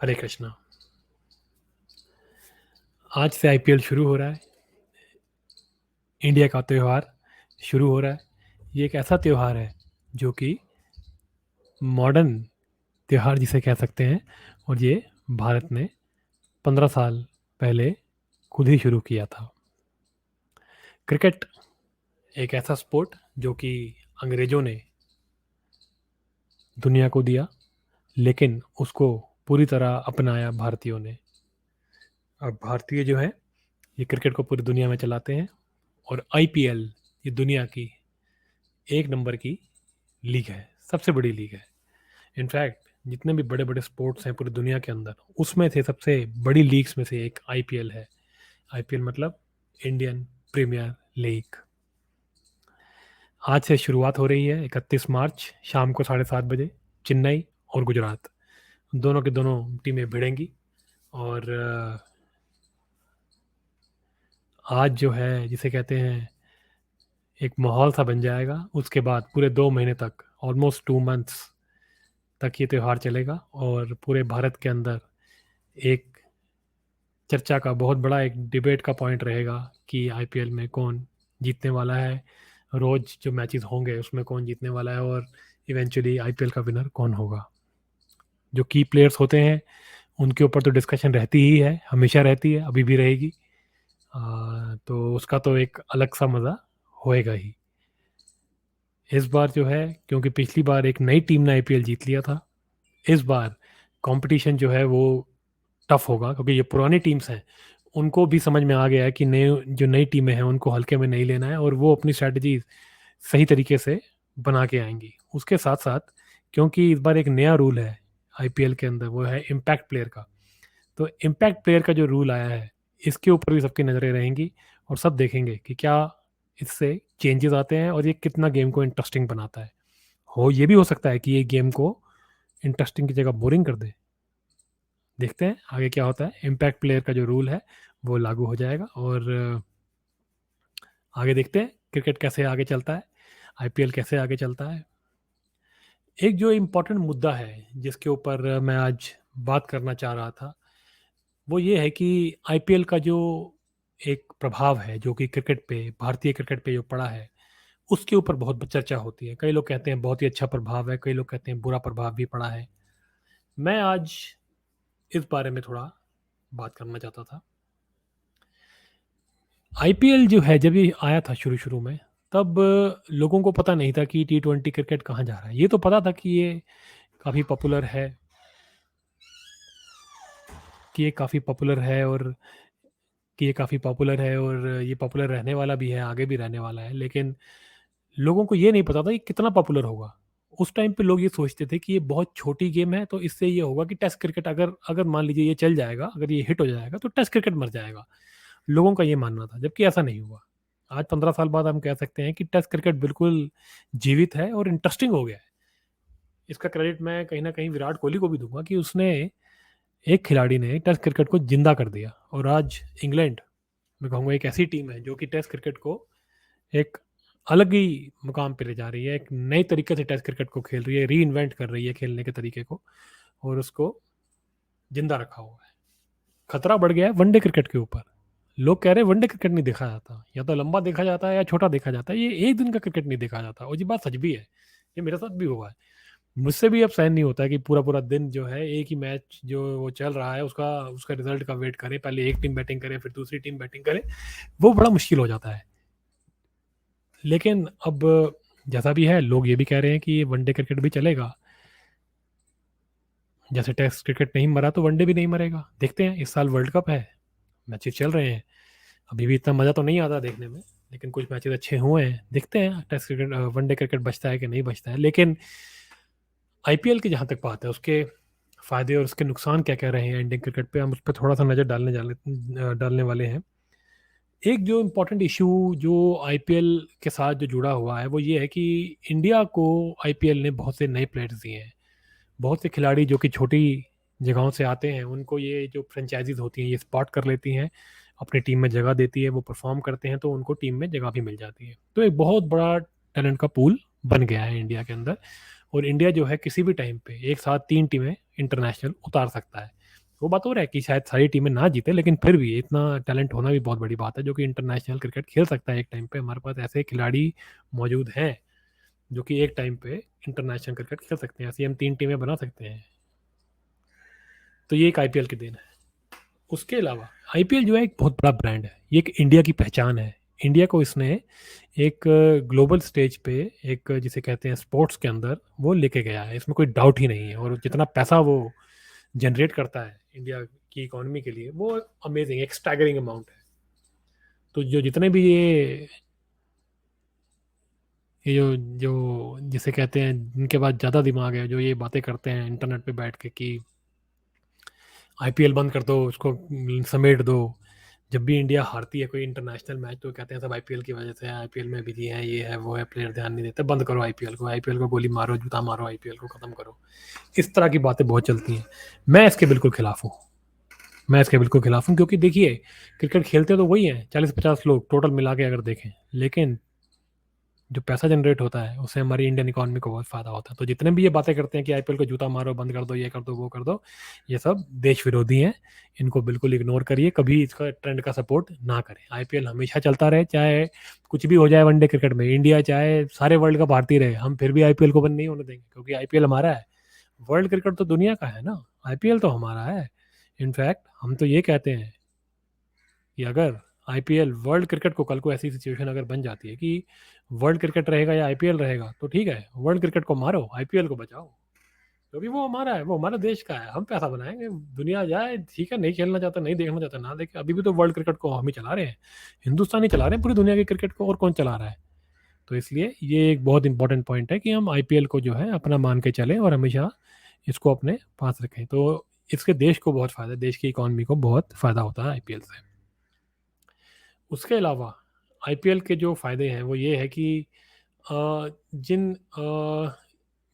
हरे कृष्णा। आज से आईपीएल शुरू हो रहा है। इंडिया का त्यौहार शुरू हो रहा है। ये एक ऐसा त्यौहार है जो कि मॉडर्न त्यौहार जिसे कह सकते हैं, और ये भारत ने 15 साल पहले खुद ही शुरू किया था। क्रिकेट एक ऐसा स्पोर्ट जो कि अंग्रेजों ने दुनिया को दिया, लेकिन उसको पूरी तरह अपनाया भारतीयों ने। अब भारतीय जो है ये क्रिकेट को पूरी दुनिया में चलाते हैं, और आईपीएल ये दुनिया की एक नंबर की लीग है, सबसे बड़ी लीग है। इनफैक्ट जितने भी बड़े बड़े स्पोर्ट्स हैं पूरी दुनिया के अंदर, उसमें से सबसे बड़ी लीग्स में से एक आईपीएल है। आईपीएल मतलब इंडियन प्रीमियर लीग। आज से शुरुआत हो रही है 31 मार्च शाम को 7:30 बजे। चेन्नई और गुजरात दोनों की दोनों टीमें भिड़ेंगी, और आज जो है जिसे कहते हैं एक माहौल सा बन जाएगा। उसके बाद पूरे 2 महीने तक, ऑलमोस्ट 2 मंथ्स तक ये त्यौहार चलेगा, और पूरे भारत के अंदर एक चर्चा का बहुत बड़ा एक डिबेट का पॉइंट रहेगा कि आईपीएल में कौन जीतने वाला है। रोज जो मैचेस होंगे उसमें कौन जीतने वाला है, और इवेंचुअली आईपीएल का विनर कौन होगा। जो की प्लेयर्स होते हैं उनके ऊपर तो डिस्कशन रहती ही है, हमेशा रहती है, अभी भी रहेगी। तो उसका तो एक अलग सा मज़ा होएगा ही। इस बार जो है, क्योंकि पिछली बार एक नई टीम ने आईपीएल जीत लिया था, इस बार कंपटीशन जो है वो टफ होगा, क्योंकि ये पुरानी टीम्स हैं, उनको भी समझ में आ गया है कि नए जो नई टीमें हैं उनको हल्के में नहीं लेना है, और वो अपनी स्ट्रैटेजी सही तरीके से बना के आएंगी। उसके साथ साथ क्योंकि इस बार एक नया रूल है आईपीएल के अंदर, वो है इम्पैक्ट प्लेयर का। तो इम्पैक्ट प्लेयर का जो रूल आया है, इसके ऊपर भी सबकी नज़रें रहेंगी, और सब देखेंगे कि क्या इससे चेंजेस आते हैं और ये कितना गेम को इंटरेस्टिंग बनाता है। ये भी हो सकता है कि ये गेम को इंटरेस्टिंग की जगह बोरिंग कर दे। देखते हैं आगे क्या होता है। इम्पैक्ट प्लेयर का जो रूल है वो लागू हो जाएगा, और आगे देखते हैं क्रिकेट कैसे आगे चलता है, आईपीएल कैसे आगे चलता है। एक जो इम्पोर्टेंट मुद्दा है जिसके ऊपर मैं आज बात करना चाह रहा था, वो ये है कि आईपीएल का जो एक प्रभाव है जो कि क्रिकेट पे, भारतीय क्रिकेट पे जो पड़ा है, उसके ऊपर बहुत चर्चा होती है। कई लोग कहते हैं बहुत ही अच्छा प्रभाव है, कई लोग कहते हैं बुरा प्रभाव भी पड़ा है। मैं आज इस बारे में थोड़ा बात करना चाहता था। आईपीएल जो है जब ये आया था शुरू शुरू में, तब लोगों को पता नहीं था कि T20 क्रिकेट कहाँ जा रहा है। ये तो पता था कि ये काफ़ी पॉपुलर है, कि ये काफ़ी पॉपुलर है, और ये पॉपुलर रहने वाला भी है, आगे भी रहने वाला है। लेकिन लोगों को ये नहीं पता था ये कितना पॉपुलर होगा। उस टाइम पे लोग ये सोचते थे कि ये बहुत छोटी गेम है, तो इससे ये होगा कि टेस्ट क्रिकेट अगर अगर मान लीजिए ये चल जाएगा, अगर ये हिट हो जाएगा तो टेस्ट क्रिकेट मर जाएगा। लोगों का ये मानना था, जबकि ऐसा नहीं हुआ। आज 15 साल बाद हम कह सकते हैं कि टेस्ट क्रिकेट बिल्कुल जीवित है और इंटरेस्टिंग हो गया है। इसका क्रेडिट मैं कहीं ना कहीं विराट कोहली को भी दूंगा कि उसने, एक खिलाड़ी ने टेस्ट क्रिकेट को जिंदा कर दिया। और आज इंग्लैंड, मैं कहूँगा, एक ऐसी टीम है जो कि टेस्ट क्रिकेट को एक अलग ही मुकाम पे ले जा रही है। एक नए तरीके से टेस्ट क्रिकेट को खेल रही है, री इन्वेंट कर रही है खेलने के तरीके को, और उसको जिंदा रखा हुआ है। खतरा बढ़ गया है वनडे क्रिकेट के ऊपर। लोग कह रहे हैं वनडे क्रिकेट नहीं देखा जाता, या तो लंबा देखा जाता है या छोटा देखा जाता है, ये एक दिन का क्रिकेट नहीं देखा जाता। और ये बात सच भी है, ये मेरे साथ भी हुआ है। मुझसे भी अब सहन नहीं होता है कि पूरा पूरा दिन जो है एक ही मैच जो वो चल रहा है उसका उसका रिजल्ट का वेट करे। पहले एक टीम बैटिंग करे, फिर दूसरी टीम बैटिंग करे, वो बड़ा मुश्किल हो जाता है। लेकिन अब जैसा भी है, लोग ये भी कह रहे हैं कि ये वनडे क्रिकेट भी चलेगा। जैसे टेस्ट क्रिकेट नहीं मरा तो वनडे भी नहीं मरेगा। देखते हैं, इस साल वर्ल्ड कप है, मैचेस चल रहे हैं। अभी भी इतना मज़ा तो नहीं आता देखने में, लेकिन कुछ मैचेस अच्छे हुए हैं। देखते हैं टेस्ट क्रिकेट, वनडे क्रिकेट बचता है कि नहीं बचता है। लेकिन आईपीएल की जहाँ तक बात है, उसके फायदे और उसके नुकसान क्या क्या रहे हैं इंडियन क्रिकेट पे, हम उस पर थोड़ा सा नज़र डालने वाले हैं। एक जो इम्पोर्टेंट इशू जो आईपीएल के साथ जो जुड़ा हुआ है, वो ये है कि इंडिया को आईपीएल ने बहुत से नए प्लेयर्स दिए हैं। बहुत से खिलाड़ी जो कि छोटी जगहों से आते हैं, उनको ये जो फ्रेंचाइजीज होती हैं ये स्पॉट कर लेती हैं, अपनी टीम में जगह देती है, वो परफॉर्म करते हैं तो उनको टीम में जगह भी मिल जाती है। तो एक बहुत बड़ा टैलेंट का पूल बन गया है इंडिया के अंदर। और इंडिया जो है किसी भी टाइम पे एक साथ 3 टीमें इंटरनेशनल उतार सकता है। वो बात हो रहा है कि शायद सारी टीमें ना जीते, लेकिन फिर भी इतना टैलेंट होना भी बहुत बड़ी बात है, जो कि इंटरनेशनल क्रिकेट खेल सकता है एक टाइम पे। हमारे पास ऐसे खिलाड़ी मौजूद हैं जो कि एक टाइम पे इंटरनेशनल क्रिकेट खेल सकते हैं। ऐसी हम 3 टीमें बना सकते हैं। तो ये एक आईपीएल की देन है। उसके अलावा आईपीएल जो है एक बहुत बड़ा ब्रांड है, ये एक इंडिया की पहचान है। इंडिया को इसने एक ग्लोबल स्टेज पे, एक जिसे कहते हैं स्पोर्ट्स के अंदर, वो लेके गया है, इसमें कोई डाउट ही नहीं है। और जितना पैसा वो जनरेट करता है इंडिया की इकोनॉमी के लिए, वो अमेजिंग, एक स्टैगरिंग अमाउंट है। तो जो जितने भी ये जो जिसे कहते हैं जिनके पास ज़्यादा दिमाग है, जो ये बातें करते हैं इंटरनेट पे बैठ के कि आईपीएल बंद कर दो, उसको समेट दो। जब भी इंडिया हारती है कोई इंटरनेशनल मैच तो कहते हैं सब आईपीएल की वजह से है, आईपीएल में बिजी है, ये है वो है, प्लेयर ध्यान नहीं देते, बंद करो आईपीएल को, आईपीएल को गोली मारो, जूता मारो, आईपीएल को खत्म करो। इस तरह की बातें बहुत चलती हैं। मैं इसके बिल्कुल खिलाफ हूँ। मैं इसके बिल्कुल खिलाफ हूँ, क्योंकि देखिए, क्रिकेट खेलते तो वही हैं 40-50 लोग टोटल मिला के अगर देखें, लेकिन जो पैसा जनरेट होता है उससे हमारी इंडियन इकोनॉमी को बहुत फायदा होता है। तो जितने भी ये बातें करते हैं कि आईपीएल को जूता मारो, बंद कर दो, ये कर दो, वो कर दो, ये सब देश विरोधी हैं। इनको बिल्कुल इग्नोर करिए, कभी इसका ट्रेंड का सपोर्ट ना करें। आईपीएल हमेशा चलता रहे, चाहे कुछ भी हो जाए वनडे क्रिकेट में, इंडिया चाहे सारे वर्ल्ड कप हारती रहे, हम फिर भी आईपीएल को बंद नहीं होने देंगे, क्योंकि आईपीएल हमारा है। वर्ल्ड क्रिकेट तो दुनिया का है ना, आईपीएल तो हमारा है। इनफैक्ट हम तो ये कहते हैं कि अगर आईपीएल, वर्ल्ड क्रिकेट को कल को ऐसी सिचुएशन अगर बन जाती है कि वर्ल्ड क्रिकेट रहेगा या आईपीएल रहेगा, तो ठीक है, वर्ल्ड क्रिकेट को मारो, आईपीएल को बचाओ, क्योंकि वो हमारा है, वो हमारे देश का है, हम पैसा बनाएंगे। दुनिया जाए, ठीक है, नहीं खेलना चाहता, नहीं देखना चाहता, ना देखे। अभी भी तो वर्ल्ड क्रिकेट को हम ही चला रहे हैं, हिंदुस्तान ही चला रहे हैं पूरी दुनिया की क्रिकेट को, और कौन चला रहा है। तो इसलिए ये एक बहुत इंपॉर्टेंट पॉइंट है कि हम आईपीएल को जो है अपना मान के चलें और हमेशा इसको अपने पास रखें। तो इसके देश को बहुत फायदा, देश की इकोनॉमी को बहुत फायदा होता है आईपीएल से। उसके अलावा आईपीएल के जो फ़ायदे हैं वो ये है कि जिन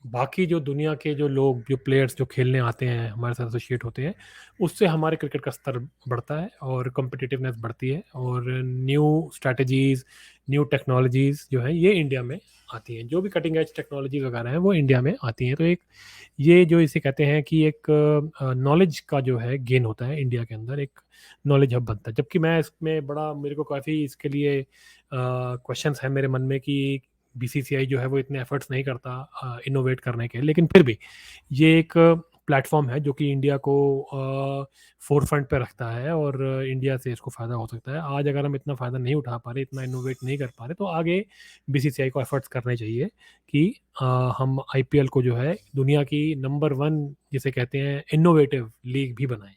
बाकी जो दुनिया के जो लोग, जो प्लेयर्स जो खेलने आते हैं, हमारे साथ एसोसिएट होते हैं, उससे हमारे क्रिकेट का स्तर बढ़ता है और कॉम्पिटिटिवनेस बढ़ती है, और न्यू स्ट्रैटेजीज़, न्यू टेक्नोलॉजीज़ जो हैं ये इंडिया में आती हैं। जो भी कटिंग एज टेक्नोलॉजीज़ वगैरह हैं वो इंडिया में आती हैं। तो एक ये जो इसे कहते हैं कि एक नॉलेज का जो है गेन होता है इंडिया के अंदर, एक नॉलेज हब बनता है। जबकि मैं इसमें बड़ा, मेरे को काफ़ी इसके लिए क्वेश्चंस हैं मेरे मन में कि बीसीसीआई जो है वो इतने एफर्ट्स नहीं करता इनोवेट करने के, लेकिन फिर भी ये एक प्लेटफॉर्म है जो कि इंडिया को फोर फ्रंट पे रखता है, और इंडिया से इसको फ़ायदा हो सकता है। आज अगर हम इतना फ़ायदा नहीं उठा पा रहे, इतना इनोवेट नहीं कर पा रहे, तो आगे बीसीसीआई को एफर्ट्स करने चाहिए कि हम आईपीएल को जो है दुनिया की नंबर 1 जिसे कहते हैं इनोवेटिव लीग भी बनाएं।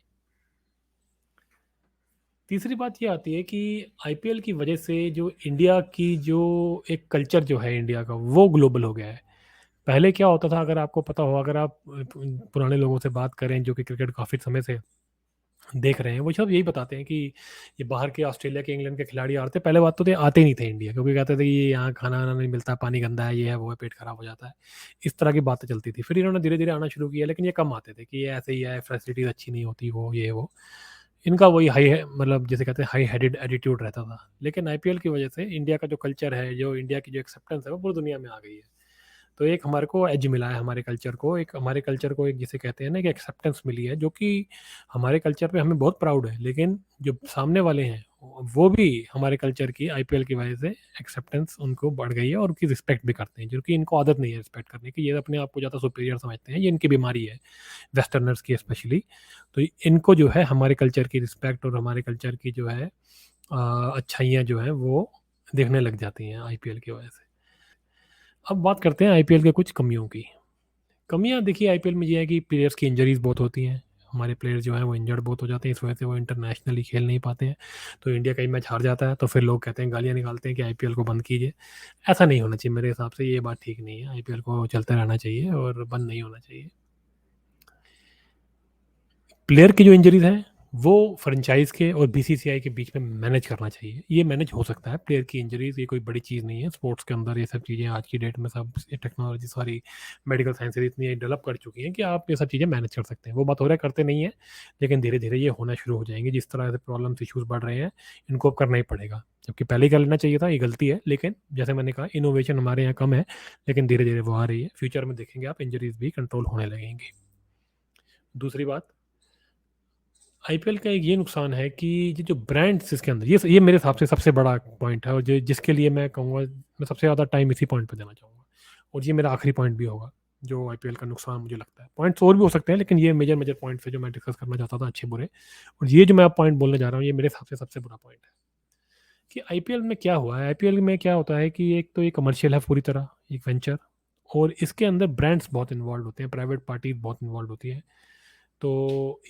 तीसरी बात ये आती है कि आईपीएल की वजह से जो इंडिया की जो एक कल्चर जो है इंडिया का, वो ग्लोबल हो गया है। पहले क्या होता था, अगर आपको पता हो, अगर आप पुराने लोगों से बात करें जो कि क्रिकेट काफ़ी समय से देख रहे हैं, वो सब यही बताते हैं कि ये बाहर के, ऑस्ट्रेलिया के, इंग्लैंड के खिलाड़ी आते, पहले बात तो थे आते ही नहीं थे इंडिया, क्योंकि कहते थे कि ये यहाँ खाना वाना नहीं मिलता, पानी गंदा है, ये है वो है, पेट खराब हो जाता है। इस तरह की बातें चलती थी। फिर इन्होंने धीरे धीरे आना शुरू किया, लेकिन ये कम आते थे कि ये ऐसे ही है, फैसिलिटीज़ अच्छी नहीं होती, वो ये वो, इनका वही हाई है, मतलब जिसे कहते हैं हाई हेडेड एटीट्यूड रहता था। लेकिन आईपीएल की वजह से इंडिया का जो कल्चर है, जो इंडिया की जो एक्सेप्टेंस है, वो पूरी दुनिया में आ गई है। तो एक हमारे को एज मिला है, हमारे कल्चर को, एक हमारे कल्चर को एक जिसे कहते हैं ना, एक एक्सेप्टेंस मिली है, जो कि हमारे कल्चर पे हमें बहुत प्राउड है। लेकिन जो सामने वाले हैं वो भी हमारे कल्चर की आईपीएल की वजह से एक्सेप्टेंस उनको बढ़ गई है, और उनकी रिस्पेक्ट भी करते हैं, जो कि इनको आदत नहीं है रिस्पेक्ट करने की। ये अपने आप को ज़्यादा सुपीरियर समझते हैं, ये इनकी बीमारी है, वेस्टर्नर्स की स्पेशली। तो इनको जो है हमारे कल्चर की रिस्पेक्ट और हमारे कल्चर की जो है अच्छाइयाँ जो हैं वो देखने लग जाती हैं आईपीएल की वजह से। अब बात करते हैं आईपीएल के कुछ कमियों की। कमियाँ देखिए आईपीएल में ये है कि प्लेयर्स की इंजरीज़ बहुत होती हैं। हमारे प्लेयर्स जो हैं वो इंजर्ड बहुत हो जाते हैं, इस वजह से वो इंटरनेशनली खेल नहीं पाते हैं। तो इंडिया कई मैच हार जाता है, तो फिर लोग कहते हैं, गालियाँ निकालते हैं कि आईपीएल को बंद कीजिए। ऐसा नहीं होना चाहिए मेरे हिसाब से, ये बात ठीक नहीं है। आईपीएल को चलते रहना चाहिए और बंद नहीं होना चाहिए। प्लेयर की जो इंजरीज हैं वो फ्रेंचाइज के और बीसीसीआई के बीच में मैनेज करना चाहिए। ये मैनेज हो सकता है, प्लेयर की इंजरीज, ये कोई बड़ी चीज़ नहीं है स्पोर्ट्स के अंदर। ये सब चीज़ें आज की डेट में सब टेक्नोलॉजी, सॉरी, मेडिकल साइंसेज इतनी डेवलप कर चुकी हैं कि आप ये सब चीज़ें मैनेज कर सकते हैं। वो बात हो रहा है करते नहीं है, लेकिन धीरे धीरे ये होना शुरू हो जाएंगे। जिस तरह से प्रॉब्लम्स, इशूज़ बढ़ रहे हैं, इनको अब करना ही पड़ेगा। जबकि पहले ही कर लेना चाहिए था, ये गलती है। लेकिन जैसे मैंने कहा, इनोवेशन हमारे यहाँ कम है, लेकिन धीरे धीरे वो आ रही है। फ्यूचर में देखेंगे आप, इंजरीज भी कंट्रोल होने लगेंगी। दूसरी बात, आईपीएल का एक ये नुकसान है कि ये जो ब्रांड्स इसके अंदर, ये मेरे हिसाब से सबसे बड़ा पॉइंट है, और जो जिसके लिए मैं कहूँगा मैं सबसे ज़्यादा टाइम इसी पॉइंट पे देना चाहूँगा, और ये मेरा आखिरी पॉइंट भी होगा जो आईपीएल का नुकसान मुझे लगता है। पॉइंट्स और भी हो सकते हैं, लेकिन ये मेजर मेजर पॉइंट्स है जो मैं डिस्कस करना चाहता था, अच्छे बुरे। और ये जो मैं अब पॉइंट बोलने जा रहा हूँ, ये मेरे हिसाब से सबसे बुरा पॉइंट है कि आईपीएल में क्या हुआ है। आईपीएल में क्या होता है कि एक तो ये कमर्शियल है पूरी तरह, एक वेंचर, और इसके अंदर ब्रांड्स बहुत इन्वॉल्व होते हैं, प्राइवेट पार्टी बहुत इन्वॉल्व होती है। तो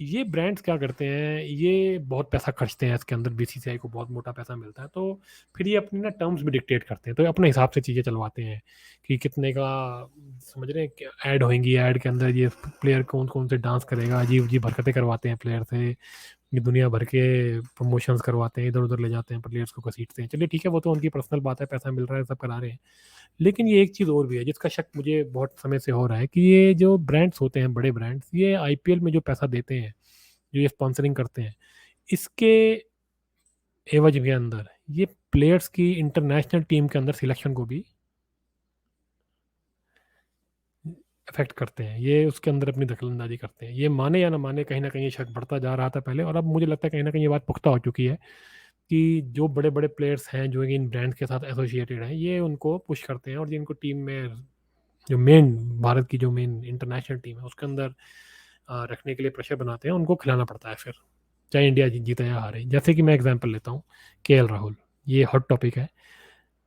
ये ब्रांड्स क्या करते हैं, ये बहुत पैसा खर्चते हैं इसके अंदर, बीसीसीआई को बहुत मोटा पैसा मिलता है, तो फिर ये अपनी ना टर्म्स भी डिक्टेट करते हैं, तो ये अपने हिसाब से चीज़ें चलवाते हैं कि कितने का, समझ रहे हैं, ऐड होंगी, ऐड के अंदर ये प्लेयर कौन कौन से डांस करेगा, अजीब अजीब हरकतें करवाते हैं प्लेयर से, ये दुनिया भर के प्रमोशंस करवाते हैं, इधर उधर ले जाते हैं, प्लेयर्स को घसीटते हैं। चलिए ठीक है, वो तो उनकी पर्सनल बात है, पैसा मिल रहा है, सब करा रहे हैं। लेकिन ये एक चीज़ और भी है जिसका शक मुझे बहुत समय से हो रहा है कि ये जो ब्रांड्स होते हैं, बड़े ब्रांड्स, ये आईपीएल में जो पैसा देते हैं, जो ये स्पॉन्सरिंग करते हैं, इसके एवज के अंदर ये प्लेयर्स की इंटरनेशनल टीम के अंदर सिलेक्शन को भी अफेक्ट करते हैं, ये उसके अंदर अपनी दखलंदाजी करते हैं। ये माने या ना माने, कहीं ना कहीं ये शक बढ़ता जा रहा था पहले, और अब मुझे लगता है कहीं ना कहीं ये बात पुख्ता हो चुकी है कि जो बड़े बड़े प्लेयर्स हैं जो इन ब्रांड्स के साथ एसोसिएटेड हैं, ये उनको पुश करते हैं, और जिनको टीम में, जो मेन भारत की जो मेन इंटरनेशनल टीम है उसके अंदर रखने के लिए प्रेशर बनाते हैं, उनको खिलाना पड़ता है फिर, चाहे इंडिया जीते या हारे। जैसे कि मैं एग्जांपल लेता हूँ, केएल राहुल, ये हॉट टॉपिक है।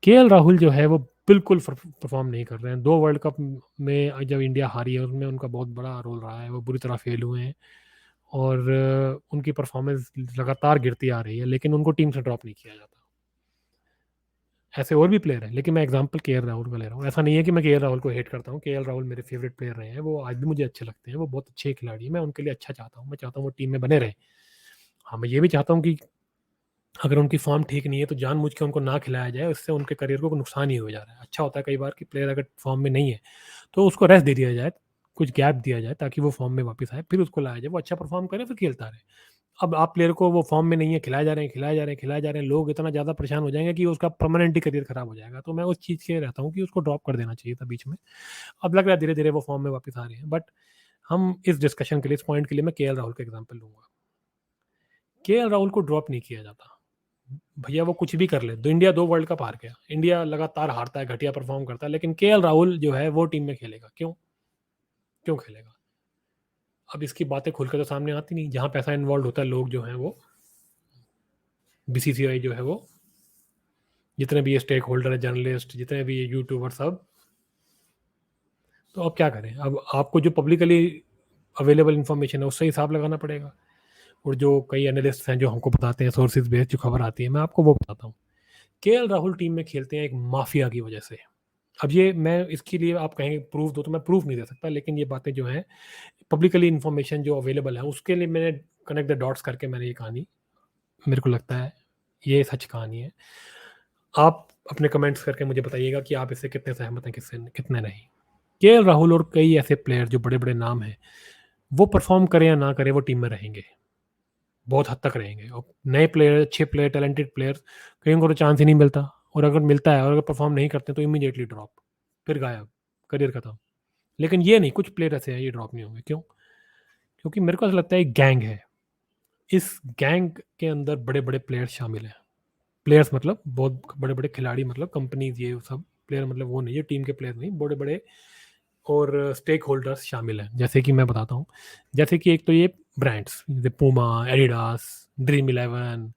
केएल राहुल जो है वो बिल्कुल परफॉर्म नहीं कर रहे हैं। 2 वर्ल्ड कप में जब इंडिया हारी है उसमें उनका बहुत बड़ा रोल रहा है, वो बुरी तरह फेल हुए हैं, और उनकी परफॉर्मेंस लगातार गिरती आ रही है, लेकिन उनको टीम से ड्रॉप नहीं किया जाता। ऐसे और भी प्लेयर हैं, लेकिन मैं एग्जांपल केएल राहुल का ले रहा हूँ। ऐसा नहीं है कि मैं केएल राहुल को हेट करता हूँ, केएल राहुल मेरे फेवरेट प्लेयर रहे हैं, वो आज भी मुझे अच्छे लगते हैं, वो बहुत अच्छे खिलाड़ी हैं, मैं उनके लिए अच्छा चाहता हूँ, मैं चाहता हूँ वो टीम में बने रहे। हाँ, मैं ये भी चाहता हूँ कि अगर उनकी फॉर्म ठीक नहीं है तो जानबूझ के उनको ना खिलाया जाए, उससे उनके करियर को नुकसान ही हो जा रहा है। अच्छा होता है कई बार कि प्लेयर अगर फॉर्म में नहीं है तो उसको रेस्ट दे दिया जाए, कुछ गैप दिया जाए, ताकि वो फॉर्म में वापस आए, फिर उसको लाया जाए, वो अच्छा परफॉर्म करे, फिर खेलता रहे। अब आप प्लेयर को, वो फॉर्म में नहीं है, खिलाए जा रहे हैं, खिलाए जा रहे हैं, खिलाए जा रहे हैं, लोग इतना ज़्यादा परेशान हो जाएंगे कि उसका परमानेंट ही करियर खराब हो जाएगा। तो मैं उस चीज़ के रहता हूँ कि उसको ड्रॉप कर देना चाहिए था बीच में। अब लग रहा है धीरे धीरे वो फॉर्म में वापस आ रहे हैं, बट हम इस डिस्कशन के लिए, इस पॉइंट के लिए मैं केएल राहुल का एग्जाम्पल लूंगा। केएल राहुल को ड्रॉप नहीं किया जाता, भैया वो कुछ भी कर ले। तो इंडिया 2 वर्ल्ड कप हार गया, इंडिया लगातार हारता है, घटिया परफॉर्म करता है, लेकिन केएल राहुल जो है वो टीम में खेलेगा। क्यों? क्यों खेलेगा? अब इसकी बातें खुलकर तो सामने आती नहीं। जहां पैसा इन्वॉल्व होता है, लोग जो है वो, बीसीसीआई जो है वो, जितने भी ये स्टेक होल्डर है, जर्नलिस्ट, जितने भी ये यूट्यूबर, सब, तो अब क्या करें? अब आपको जो पब्लिकली अवेलेबल इन्फॉर्मेशन है उससे हिसाब लगाना पड़ेगा, और जो कई एनालिस्ट हैं जो हमको बताते हैं, सोर्सेज बेस्ड जो खबर आती है, मैं आपको वो बताता हूँ। केएल राहुल टीम में खेलते हैं एक माफिया की वजह से। अब ये मैं इसके लिए, आप कहेंगे प्रूफ दो, तो मैं प्रूफ नहीं दे सकता, लेकिन ये बातें जो हैं पब्लिकली इन्फॉर्मेशन जो अवेलेबल है उसके लिए मैंने कनेक्ट द डॉट्स करके मैंने ये कहानी, मेरे को लगता है ये सच कहानी है। आप अपने कमेंट्स करके मुझे बताइएगा कि आप इससे कितने सहमत हैं, किससे कितने नहीं। केएल राहुल और कई ऐसे प्लेयर जो बड़े बड़े नाम हैं, वो परफॉर्म करें या ना करें, वो टीम में रहेंगे, बहुत हद तक रहेंगे। और नए प्लेयर, अच्छे प्लेयर, टैलेंटेड प्लेयर्स, कहीं को तो चांस ही नहीं मिलता, और अगर मिलता है और अगर परफॉर्म नहीं करते तो इमीडिएटली ड्रॉप, फिर गायब, करियर खत्म। लेकिन ये नहीं, कुछ प्लेयर ऐसे हैं ये ड्रॉप नहीं होंगे। क्यों? क्योंकि मेरे को ऐसा लगता है एक गैंग है, इस गैंग के अंदर बड़े बड़े प्लेयर्स शामिल हैं। प्लेयर्स मतलब बहुत बड़े बड़े खिलाड़ी, मतलब कंपनीज, ये सब प्लेयर, मतलब वो नहीं, ये टीम के प्लेयर नहीं, बड़े बड़े और स्टेक होल्डर्स शामिल हैं। जैसे कि मैं बताता हूँ, जैसे कि एक तो ये ब्रांड्स जैसे पूमा, एडिडास, ड्रीम इलेवन,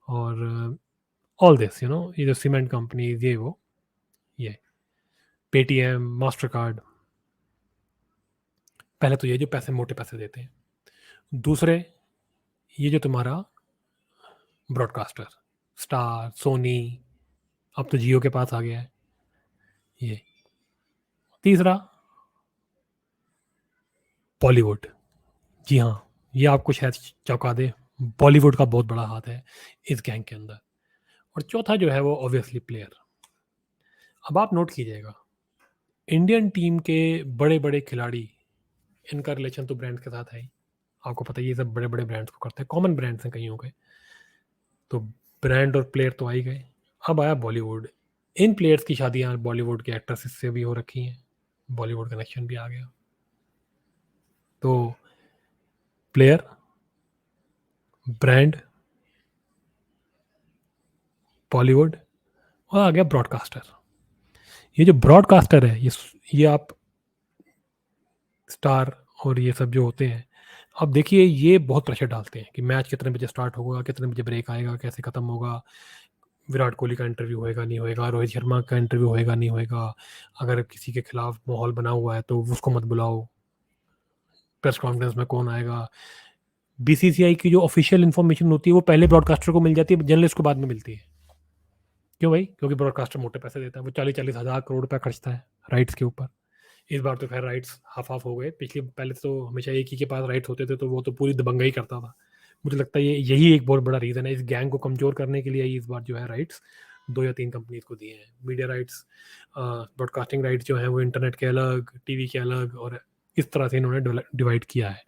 और ऑल दिस, ये जो सीमेंट कंपनीज, ये वो, ये पेटीएम, मास्टर कार्ड, पहले तो ये जो पैसे, मोटे पैसे देते हैं। दूसरे, ये जो तुम्हारा ब्रॉडकास्टर, स्टार, सोनी, अब तो जियो के पास आ गया है ये। तीसरा, बॉलीवुड। जी हाँ, ये आपको शायद चौंका दे, बॉलीवुड का बहुत बड़ा हाथ है इस गैंग के अंदर। और चौथा जो है वो ऑब्वियसली प्लेयर। अब आप नोट कीजिएगा, इंडियन टीम के बड़े बड़े खिलाड़ी, इनका रिलेशन तो ब्रांड के साथ है ही, आपको पता है, ये सब बड़े बड़े ब्रांड्स को करते हैं, कॉमन ब्रांड्स हैं कईयों के। तो ब्रांड और प्लेयर तो आ ही गए। अब आया बॉलीवुड। इन प्लेयर्स की शादियां बॉलीवुड के एक्ट्रेसेस से भी हो रखी हैं, बॉलीवुड कनेक्शन भी आ गया। तो प्लेयर ब्रांड, बॉलीवुड और आ गया ब्रॉडकास्टर। ये जो ब्रॉडकास्टर है, ये आप स्टार और ये सब जो होते हैं, अब देखिए ये बहुत प्रेशर डालते हैं कि मैच कितने बजे स्टार्ट होगा, कितने बजे ब्रेक आएगा, कैसे खत्म होगा, विराट कोहली का इंटरव्यू होएगा नहीं होएगा, रोहित शर्मा का इंटरव्यू होएगा नहीं होएगा, अगर किसी के खिलाफ माहौल बना हुआ है तो उसको मत बुलाओ, प्रेस कॉन्फ्रेंस में कौन आएगा। बीसीसीआई की जो ऑफिशियल इन्फॉर्मेशन होती है वो पहले ब्रॉडकास्टर को मिल जाती है, जर्नलिस्ट को बाद में मिलती है। क्यों भाई? क्योंकि ब्रॉडकास्टर मोटे पैसे देता है, वो 40-40 हज़ार करोड़ रुपया खर्चता है राइट्स के ऊपर। इस बार तो खैर राइट्स हाफ हाफ हो गए, पिछली पहले तो हमेशा एक ही के पास राइट्स होते थे तो वो तो पूरी दबंगई करता था। मुझे लगता है ये यही एक बहुत बड़ा रीज़न है, इस गैंग को कमज़ोर करने के लिए ही इस बार जो है राइट्स 2 या 3 कंपनीज़ को दिए हैं। मीडिया राइट्स, ब्रॉडकास्टिंग राइट्स जो हैं वो इंटरनेट के अलग, टीवी के अलग, और इस तरह से इन्होंने डिवाइड किया है।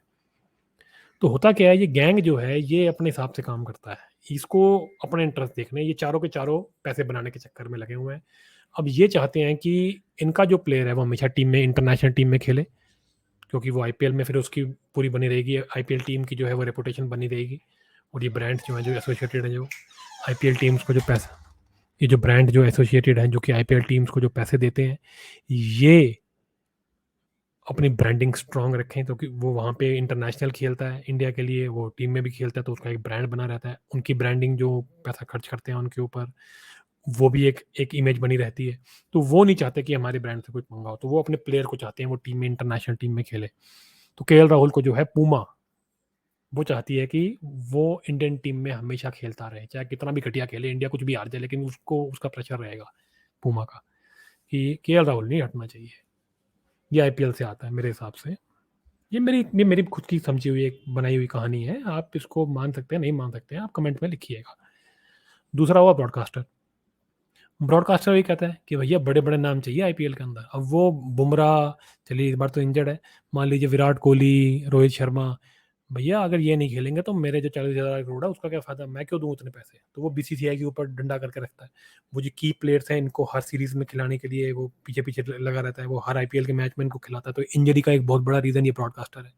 तो होता क्या है, ये गैंग जो है ये अपने हिसाब से काम करता है, इसको अपने इंटरेस्ट देखने, ये चारों के चारों पैसे बनाने के चक्कर में लगे हुए हैं। अब ये चाहते हैं कि इनका जो प्लेयर है वो हमेशा टीम में, इंटरनेशनल टीम में खेले, क्योंकि वो आईपीएल में फिर उसकी पूरी बनी रहेगी, आईपीएल टीम की जो है वो रेपुटेशन बनी रहेगी। और ये ब्रांड्स जो हैं जो एसोसिएटेड हैं, जो आईपीएल टीम्स को जो पैसा, ये जो ब्रांड जो एसोसिएटेड हैं जो कि आईपीएल टीम्स को जो पैसे देते हैं, ये अपनी ब्रांडिंग स्ट्रांग रखें, क्योंकि वो वहाँ पे इंटरनेशनल खेलता है इंडिया के लिए, वो टीम में भी खेलता है तो उसका एक ब्रांड बना रहता है, उनकी ब्रांडिंग जो पैसा खर्च करते हैं उनके ऊपर, वो भी एक एक इमेज बनी रहती है। तो वो नहीं चाहते कि हमारे ब्रांड से कुछ मंगा हो, तो वो अपने प्लेयर को चाहते हैं वो टीम में, इंटरनेशनल टीम में खेले। तो केएल राहुल को जो है पूमा, वो चाहती है कि वो इंडियन टीम में हमेशा खेलता रहे, चाहे कितना भी घटिया खेले, इंडिया कुछ भी हार जाए, लेकिन उसको उसका प्रेशर रहेगा पूमा का कि केएल राहुल नहीं हटना चाहिए। ये आईपीएल से आता है मेरे हिसाब से। ये मेरी खुद की समझी हुई एक बनाई हुई कहानी है, आप इसको मान सकते हैं नहीं मान सकते हैं, आप कमेंट में लिखिएगा। दूसरा हुआ ब्रॉडकास्टर। ब्रॉडकास्टर ये कहता है कि भैया बड़े बड़े नाम चाहिए आईपीएल के अंदर। अब वो बुमराह, चलिए इस बार तो इंजर्ड है, मान लीजिए विराट कोहली, रोहित शर्मा, भैया अगर ये नहीं खेलेंगे तो मेरे जो 40,000 करोड़ है उसका क्या फायदा, मैं क्यों दूं उतने पैसे। तो वो बीसीसीआई के ऊपर डंडा करके रखता है। वो जो की प्लेयर्स हैं इनको हर सीरीज में खिलाने के लिए वो पीछे पीछे लगा रहता है, वो हर आईपीएल के मैच में इनको खिलाता है। तो इंजरी का एक बहुत बड़ा रीजन ये ब्रॉडकास्टर है,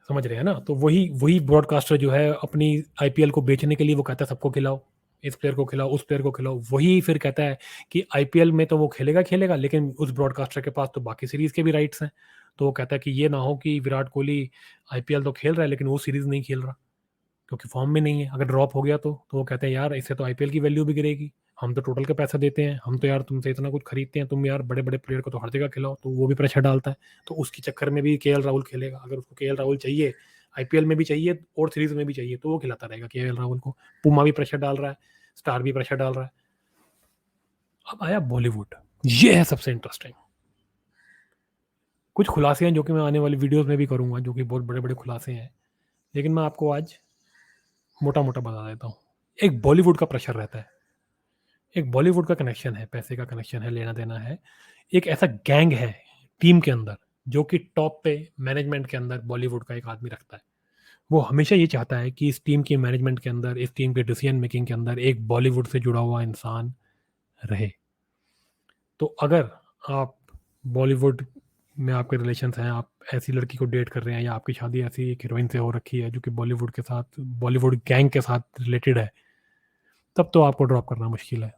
समझ रहे हैं ना। तो वही वही ब्रॉडकास्टर जो है अपनी आईपीएल को बेचने के लिए वो कहता है सबको खिलाओ, इस प्लेयर को खिलाओ, उस प्लेयर को खिलाओ। वही फिर कहता है कि आईपीएल में तो वो खेलेगा खेलेगा, लेकिन उस ब्रॉडकास्टर के पास तो बाकी सीरीज के भी राइट्स हैं। तो वो कहता है कि ये ना हो कि विराट कोहली आईपीएल तो खेल रहा है लेकिन वो सीरीज नहीं खेल रहा, क्योंकि फॉर्म में नहीं है, अगर ड्रॉप हो गया तो वो कहते हैं यार इससे तो आईपीएल की वैल्यू भी गिरेगी, हम तो टोटल का पैसा देते हैं, हम तो यार तुमसे इतना कुछ खरीदते हैं, तुम यार बड़े बड़े प्लेयर को तो हर जगह खिलाओ। तो वो भी प्रेशर डालता है। तो उसके चक्कर में भी केएल राहुल खेलेगा, अगर उसको केएल राहुल चाहिए, आईपीएल में भी चाहिए और सीरीज में भी चाहिए, तो वो खिलाता रहेगा केएल राहुल को। पुमा भी प्रेशर डाल रहा है, स्टार भी प्रेशर डाल रहा है। अब आया बॉलीवुड, ये है सबसे इंटरेस्टिंग। कुछ खुलासे हैं जो कि मैं आने वाली वीडियोस में भी करूंगा, जो कि बहुत बड़े बड़े खुलासे हैं, लेकिन मैं आपको आज मोटा मोटा बता देता हूँ। एक बॉलीवुड का प्रेशर रहता है, एक बॉलीवुड का कनेक्शन है, पैसे का कनेक्शन है, लेना देना है। एक ऐसा गैंग है टीम के अंदर जो कि टॉप पे मैनेजमेंट के अंदर बॉलीवुड का एक आदमी रखता है। वो हमेशा ये चाहता है कि इस टीम के मैनेजमेंट के अंदर, इस टीम के डिसीजन मेकिंग के अंदर एक बॉलीवुड से जुड़ा हुआ इंसान रहे। तो अगर आप बॉलीवुड में आपके रिलेशंस हैं, आप ऐसी लड़की को डेट कर रहे हैं, या आपकी शादी ऐसी एक हीरोइन से हो रखी है जो कि बॉलीवुड के साथ, बॉलीवुड गैंग के साथ रिलेटेड है, तब तो आपको ड्रॉप करना मुश्किल है,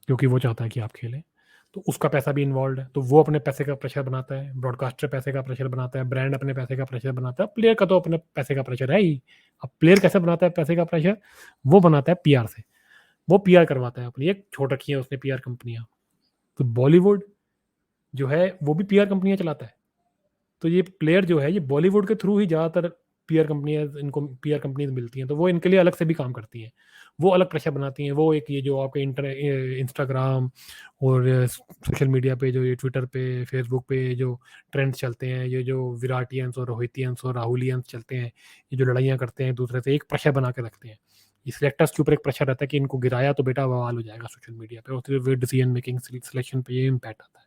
क्योंकि वो चाहता है कि आप खेलें। तो उसका पैसा भी इन्वॉल्व है, तो वो अपने पैसे का प्रेशर बनाता है, ब्रॉडकास्टर पैसे का प्रेशर बनाता है, ब्रांड अपने पैसे का प्रेशर बनाता है, प्लेयर का तो अपने पैसे का प्रेशर है ही। अब प्लेयर कैसे बनाता है पैसे का प्रेशर? वो बनाता है पीआर से, वो पीआर करवाता है अपनी, एक छोड़ रखी है उसने पीआर कंपनियां। तो बॉलीवुड जो है वो भी पीआर कंपनियां चलाता है। तो ये प्लेयर जो है ये बॉलीवुड के थ्रू ही ज़्यादातर पीआर कंपनियां, इनको पीआर कंपनीज मिलती हैं, तो वो इनके लिए अलग से भी काम करती हैं, वो अलग प्रेशर बनाती हैं। वो एक ये जो आपके इंस्टाग्राम और सोशल मीडिया पे, जो ये ट्विटर पे, फेसबुक पे जो ट्रेंड चलते हैं, ये जो विराटियंस और रोहितियंस और राहुलियंस चलते हैं, ये जो लड़ाइयाँ करते हैं दूसरे से, एक प्रेशर बना के रखते हैं। ये सिलेक्टर्स के ऊपर एक प्रेशर रहता है कि इनको गिराया तो बेटा बवाल हो जाएगा सोशल मीडिया पे, और फिर डिसीजन मेकिंग, सिलेक्शन पे ये इम्पैक्ट आता है।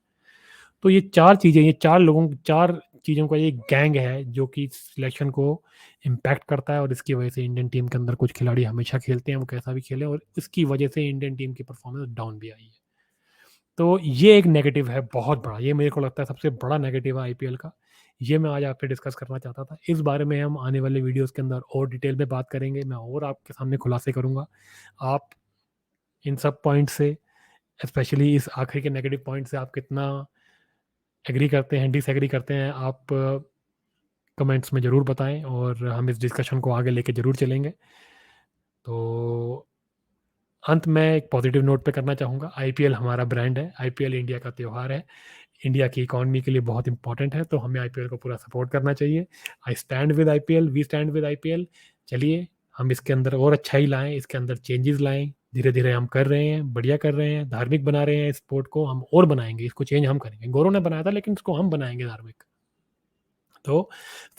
तो ये चार चीज़ें, ये चार चीज़ों का ये गैंग है जो कि सिलेक्शन को इम्पैक्ट करता है, और इसकी वजह से इंडियन टीम के अंदर कुछ खिलाड़ी हमेशा खेलते हैं, वो कैसा भी खेले, और इसकी वजह से इंडियन टीम की परफॉर्मेंस डाउन भी आई है। तो ये एक नेगेटिव है बहुत बड़ा, ये मेरे को लगता है सबसे बड़ा नेगेटिव है आईपीएल का। ये मैं आज आपसे डिस्कस करना चाहता था। इस बारे में हम आने वाले वीडियोस के अंदर और डिटेल में बात करेंगे, मैं और आपके सामने खुलासे करूंगा। आप इन सब पॉइंट से, स्पेशली इस आखिरी के नेगेटिव पॉइंट से, आप कितना एग्री करते हैं, डिसएग्री करते हैं, आप कमेंट्स में ज़रूर बताएं और हम इस डिस्कशन को आगे लेके ज़रूर चलेंगे। तो अंत में एक पॉजिटिव नोट पे करना चाहूँगा, आईपीएल हमारा ब्रांड है, आईपीएल इंडिया का त्यौहार है, इंडिया की इकोनॉमी के लिए बहुत इंपॉर्टेंट है, तो हमें आईपीएल को पूरा सपोर्ट करना चाहिए। I stand with IPL, we stand with IPL. चलिए हम इसके अंदर और अच्छाई लाएं, इसके अंदर चेंजेस लाएं, धीरे धीरे हम कर रहे हैं, बढ़िया कर रहे हैं, धार्मिक बना रहे हैं स्पोर्ट को, हम और बनाएंगे, इसको चेंज हम करेंगे। गौरव ने बनाया था लेकिन इसको हम बनाएंगे धार्मिक। तो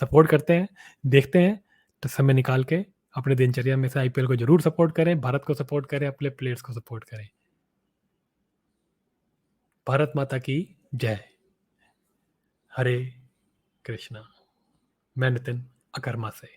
सपोर्ट करते हैं, देखते हैं, तो समय निकाल के अपने दिनचर्या में से आईपीएल को जरूर सपोर्ट करें, भारत को सपोर्ट करें, अपने प्लेयर्स को सपोर्ट करें। भारत माता की जय। हरे कृष्णा। मैं नितिन अकर्मा से।